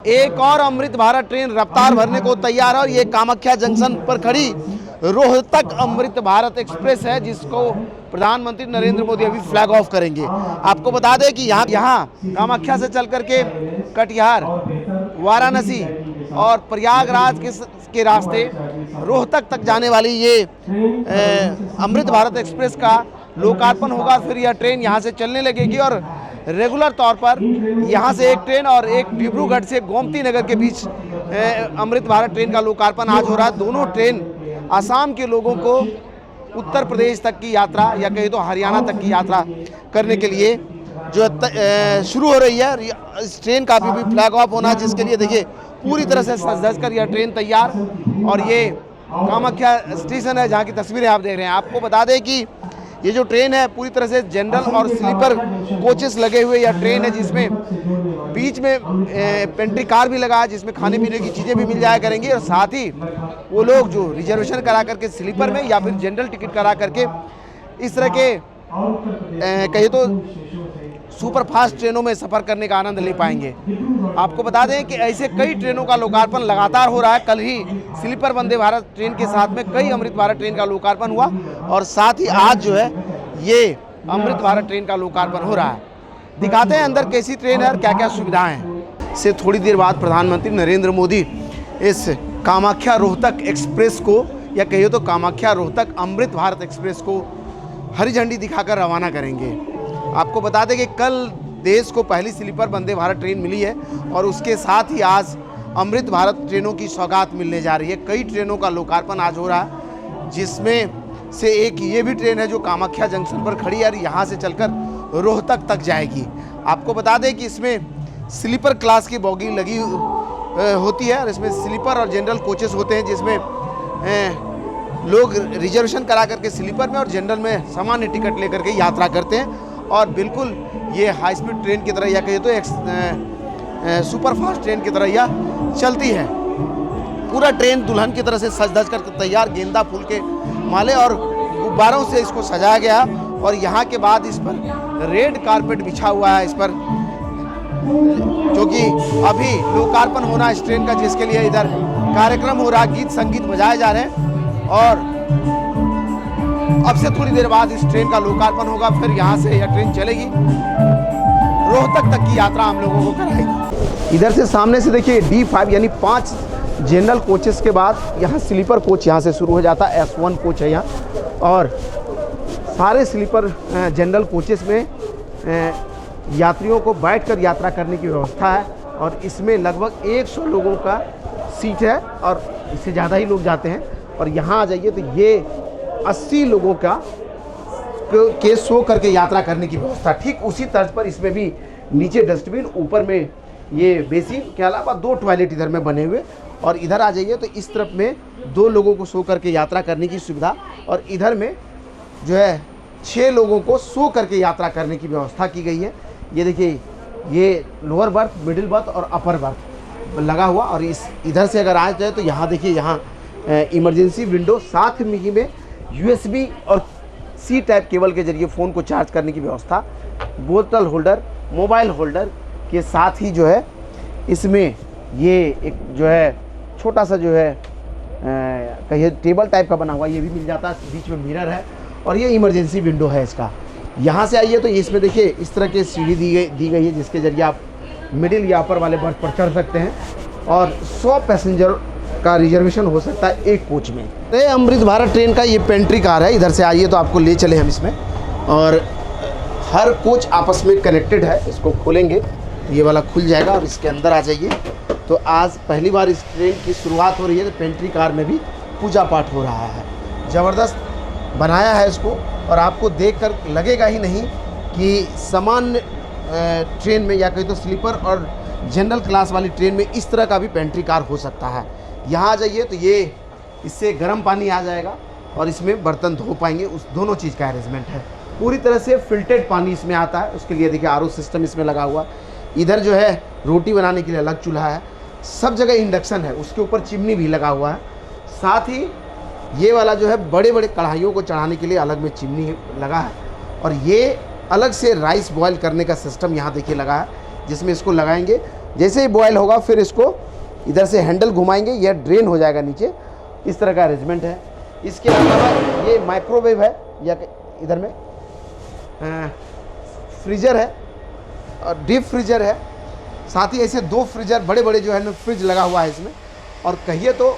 एक और अमृत भारत ट्रेन रफ्तार भरने को तैयार है और ये कामाख्या जंक्शन पर खड़ी रोहतक अमृत भारत एक्सप्रेस है, जिसको प्रधानमंत्री नरेंद्र मोदी अभी फ्लैग ऑफ करेंगे। आपको बता दें कि यहाँ कामाख्या से चल करके कटिहार, वाराणसी और प्रयागराज के रास्ते रोहतक तक जाने वाली ये अमृत भारत एक्सप्रेस का लोकार्पण होगा। फिर यह ट्रेन यहाँ से चलने लगेगी और रेगुलर तौर पर यहाँ से एक ट्रेन और एक डिब्रूगढ़ से गोमती नगर के बीच अमृत भारत ट्रेन का लोकार्पण आज हो रहा है। दोनों ट्रेन असम के लोगों को उत्तर प्रदेश तक की यात्रा या कहीं तो हरियाणा तक की यात्रा करने के लिए जो शुरू हो रही है। इस ट्रेन का भी फ्लैग ऑफ होना है, जिसके लिए देखिए पूरी तरह से सज धज कर यह ट्रेन तैयार। और ये कामाख्या स्टेशन है जहाँ की तस्वीरें आप देख रहे हैं। आपको बता दें कि ये जो ट्रेन है पूरी तरह से जनरल और स्लीपर कोचेस लगे हुए यह ट्रेन है, जिसमें बीच में पेंट्री कार भी लगा है, जिसमें खाने पीने की चीज़ें भी मिल जाया करेंगी। और साथ ही वो लोग जो रिजर्वेशन करा करके स्लीपर में या फिर जनरल टिकट करा करके इस तरह के कहिए तो सुपर फास्ट ट्रेनों में सफ़र करने का आनंद ले पाएंगे। आपको बता दें कि ऐसे कई ट्रेनों का लोकार्पण लगातार हो रहा है। कल ही स्लीपर वंदे भारत ट्रेन के साथ में कई अमृत भारत ट्रेन का लोकार्पण हुआ और साथ ही आज जो है ये अमृत भारत ट्रेन का लोकार्पण हो रहा है। दिखाते हैं अंदर कैसी ट्रेन है और क्या क्या सुविधाएं हैं। से थोड़ी देर बाद प्रधानमंत्री नरेंद्र मोदी इस कामाख्या रोहतक एक्सप्रेस को या कहिए तो कामाख्या रोहतक अमृत भारत एक्सप्रेस को हरी झंडी दिखाकर रवाना करेंगे। आपको बता दें कि कल देश को पहली स्लीपर वंदे भारत ट्रेन मिली है और उसके साथ ही आज अमृत भारत ट्रेनों की सौगात मिलने जा रही है। कई ट्रेनों का लोकार्पण आज हो रहा है, जिसमें से एक ये भी ट्रेन है जो कामाख्या जंक्शन पर खड़ी है और यहाँ से चलकर रोहतक तक जाएगी। आपको बता दें कि इसमें स्लीपर क्लास की बोगी लगी होती है और इसमें स्लीपर और जनरल कोचेस होते हैं, जिसमें लोग रिजर्वेशन करा करके स्लीपर में और जनरल में सामान्य टिकट लेकर के यात्रा करते हैं। और बिल्कुल ये हाई स्पीड ट्रेन की तरह या कहिए तो एक सुपर फास्ट ट्रेन की तरह यह चलती है। पूरा ट्रेन दुल्हन की तरह से सज धज कर तैयार, गेंदा फूल के माले और गुब्बारों से इसको सजाया गया और यहाँ के बाद इस पर रेड कारपेट बिछा हुआ है, इस पर जो कि अभी लोकार्पण होना है इस ट्रेन का, जिसके लिए इधर कार्यक्रम हो रहा है, गीत संगीत बजाए जा रहे हैं। और अब से थोड़ी देर बाद इस ट्रेन का लोकार्पण होगा। फिर यहाँ से यह ट्रेन चलेगी, रोहतक तक की यात्रा हम लोगों को कराएगी। इधर से सामने से देखिए D5 यानी 5 जनरल कोचेस के बाद यहाँ स्लीपर कोच यहाँ से शुरू हो जाता है। S1 कोच है यहाँ और सारे स्लीपर जनरल कोचेस में यात्रियों को बैठकर यात्रा करने की व्यवस्था है और इसमें लगभग 100 लोगों का सीट है और इससे ज़्यादा ही लोग जाते हैं। और यहाँ आ जाइए तो ये 80 लोगों का के सो करके यात्रा करने की व्यवस्था। ठीक उसी तर्ज पर इसमें भी नीचे डस्टबिन, ऊपर में ये बेसिन के अलावा 2 टॉयलेट इधर में बने हुए। और इधर आ जाइए तो इस तरफ में 2 लोगों को सो करके यात्रा करने की सुविधा और इधर में जो है 6 लोगों को सो करके यात्रा करने की व्यवस्था की गई है। ये देखिए ये लोअर बर्थ, मिडिल बर्थ और अपर बर्थ लगा हुआ। और इस इधर से अगर आ जाए तो यहाँ देखिए यहाँ इमरजेंसी विंडो, साथ में ही में USB और C टाइप केबल के जरिए फ़ोन को चार्ज करने की व्यवस्था, बोतल होल्डर, मोबाइल होल्डर के साथ ही जो है इसमें ये एक जो है छोटा सा जो है कहिए टेबल टाइप का बना हुआ ये भी मिल जाता है। बीच में मिरर है और ये इमरजेंसी विंडो है इसका। यहाँ से आइए तो इसमें देखिए इस तरह की सीढ़ी दी गई है, जिसके ज़रिए आप मिडिल या अपर वाले बर्थ पर चढ़ सकते हैं और 100 पैसेंजर का रिजर्वेशन हो सकता है एक कोच में। ये अमृत भारत ट्रेन का ये पेंट्री कार है। इधर से आइए तो आपको ले चले हम इसमें और हर कोच आपस में कनेक्टेड है। इसको खोलेंगे ये वाला खुल जाएगा और इसके अंदर आ जाइए तो आज पहली बार इस ट्रेन की शुरुआत हो रही है। तो पेंट्री कार में भी पूजा पाठ हो रहा है। ज़बरदस्त बनाया है इसको और आपको देखकर लगेगा ही नहीं कि सामान्य ट्रेन में या कहीं तो स्लीपर और जनरल क्लास वाली ट्रेन में इस तरह का भी पेंट्री कार हो सकता है। यहाँ आ जाइए तो ये इससे गर्म पानी आ जाएगा और इसमें बर्तन धो पाएंगे, उस दोनों चीज़ का अरेंजमेंट है। पूरी तरह से फिल्टर्ड पानी इसमें आता है, उसके लिए देखिए RO सिस्टम इसमें लगा हुआ। इधर जो है रोटी बनाने के लिए अलग चूल्हा है, सब जगह इंडक्शन है, उसके ऊपर चिमनी भी लगा हुआ है। साथ ही ये वाला जो है बड़े बड़े कढ़ाइयों को चढ़ाने के लिए अलग में चिमनी लगा है और ये अलग से राइस बॉयल करने का सिस्टम यहाँ देखिए लगा है, जिसमें इसको लगाएंगे जैसे ही बॉयल होगा फिर इसको इधर से हैंडल घुमाएंगे, यह ड्रेन हो जाएगा नीचे। इस तरह का अरेंजमेंट है। इसके अलावा ये माइक्रोवेव है, या इधर में फ्रीजर है और डीप फ्रीजर है। साथ ही ऐसे 2 फ्रीजर बड़े बड़े जो है ना फ्रिज लगा हुआ है इसमें। और कहिए तो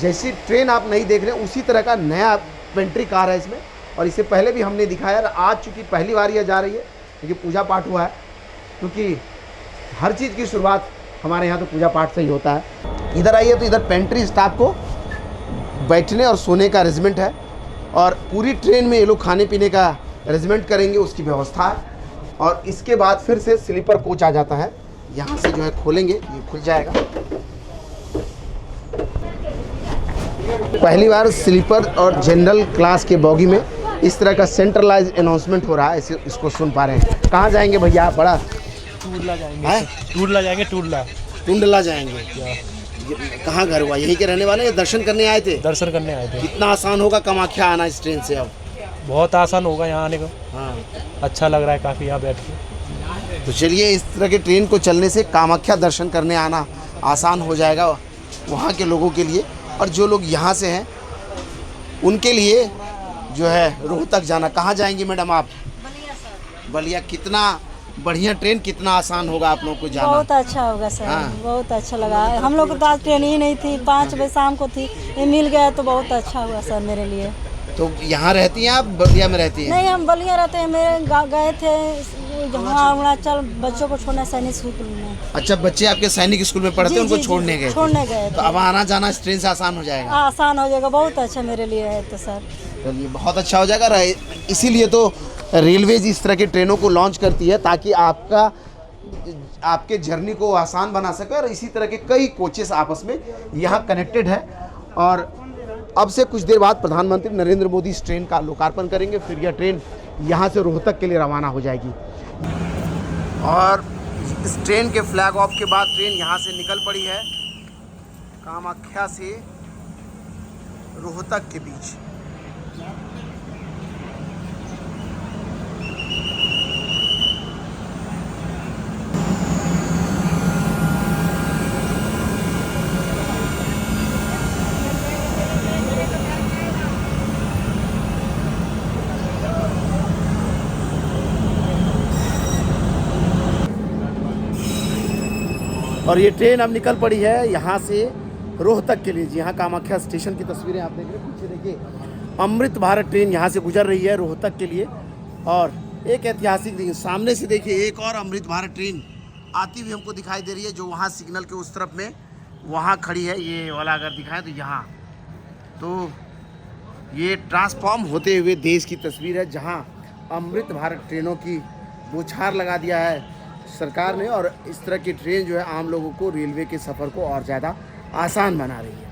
जैसी ट्रेन आप नहीं देख रहे उसी तरह का नया पेंट्री कार है इसमें। और इससे पहले भी हमने दिखाया, आज चूँकि पहली बार यह जा रही है क्योंकि पूजा पाठ हुआ है, क्योंकि हर चीज़ की शुरुआत हमारे यहाँ तो पूजा पाठ से ही होता है। इधर आइए तो इधर पेंट्री स्टाफ को बैठने और सोने का अरेंजमेंट है। और पूरी ट्रेन में ये लोग खाने पीने का अरेंजमेंट करेंगे, उसकी व्यवस्था है। और इसके बाद फिर से स्लीपर कोच आ जाता है। यहाँ से जो है खोलेंगे, ये खुल जाएगा। पहली बार स्लीपर और जनरल क्लास के बॉगी में इस तरह का सेंट्रलाइज अनाउंसमेंट हो रहा है, इसको सुन पा रहे हैं। कहाँ जाएंगे भैया आप? बड़ा टूडला जाएंगे। टूडला जाएंगे। टुंडला जाएंगे। कहाँ घर हुआ? यहीं के रहने वाले या दर्शन करने आए थे? दर्शन करने आए थे। कितना आसान होगा कामाख्या आना इस ट्रेन से? अब बहुत आसान होगा यहाँ आने को। हाँ, अच्छा लग रहा है काफ़ी यहाँ बैठ के। तो चलिए, इस तरह के ट्रेन को चलने से कामाख्या दर्शन करने आना आसान हो जाएगा वहाँ के लोगों के लिए। और जो लोग यहाँ से हैं उनके लिए जो है रोहतक जाना। कहाँ जाएंगी मैडम आप? बलिया सर। बलिया। कितना बढ़िया ट्रेन, कितना आसान होगा आप लोगों को जाना। बहुत अच्छा होगा सर। हाँ। बहुत अच्छा लगा। हम लोग को तो आज ट्रेन ही नहीं थी, 5 बजे शाम को थी, ये मिल गया तो बहुत अच्छा हुआ सर मेरे लिए। तो यहाँ रहती हैं आप? बलिया में रहती हैं? नहीं, हम बलिया रहते हैं। मेरे गए थे जहाँ अरुणाचल बच्चों को छोड़ना सैनिक स्कूल में। अच्छा, बच्चे आपके सैनिक स्कूल में पढ़ते हैं, उनको छोड़ने गए? छोड़ने गए तो अब आना जाना इस ट्रेन से आसान हो जाएगा? आसान हो जाएगा। बहुत अच्छा मेरे लिए है तो सर। चलिए, बहुत अच्छा हो जाएगा। इसीलिए तो रेलवेज इस तरह की ट्रेनों को लॉन्च करती है, ताकि आपके जर्नी को आसान बना सके। और इसी तरह के कई कोचेस आपस में यहाँ कनेक्टेड है। और अब से कुछ देर बाद प्रधानमंत्री नरेंद्र मोदी इस ट्रेन का लोकार्पण करेंगे। फिर यह ट्रेन यहाँ से रोहतक के लिए रवाना हो जाएगी। और इस ट्रेन के फ्लैग ऑफ के बाद ट्रेन यहाँ से निकल पड़ी है कामाख्या से रोहतक के बीच। और ये ट्रेन अब निकल पड़ी है यहाँ से रोहतक के लिए। जी हाँ, कामाख्या स्टेशन की तस्वीरें आप देख रहे हैं। पीछे देखिए, अमृत भारत ट्रेन यहाँ से गुजर रही है रोहतक के लिए। और एक ऐतिहासिक दिन सामने से देखिए, एक और अमृत भारत ट्रेन आती हुई हमको दिखाई दे रही है, जो वहाँ सिग्नल के उस तरफ में वहाँ खड़ी है। ये वाला अगर दिखाएं तो यहाँ, तो ये ट्रांसफॉर्म होते हुए देश की तस्वीर है, जहाँ अमृत भारत ट्रेनों की बौछार लगा दिया है सरकार ने। और इस तरह की ट्रेन जो है आम लोगों को रेलवे के सफ़र को और ज़्यादा आसान बना रही है।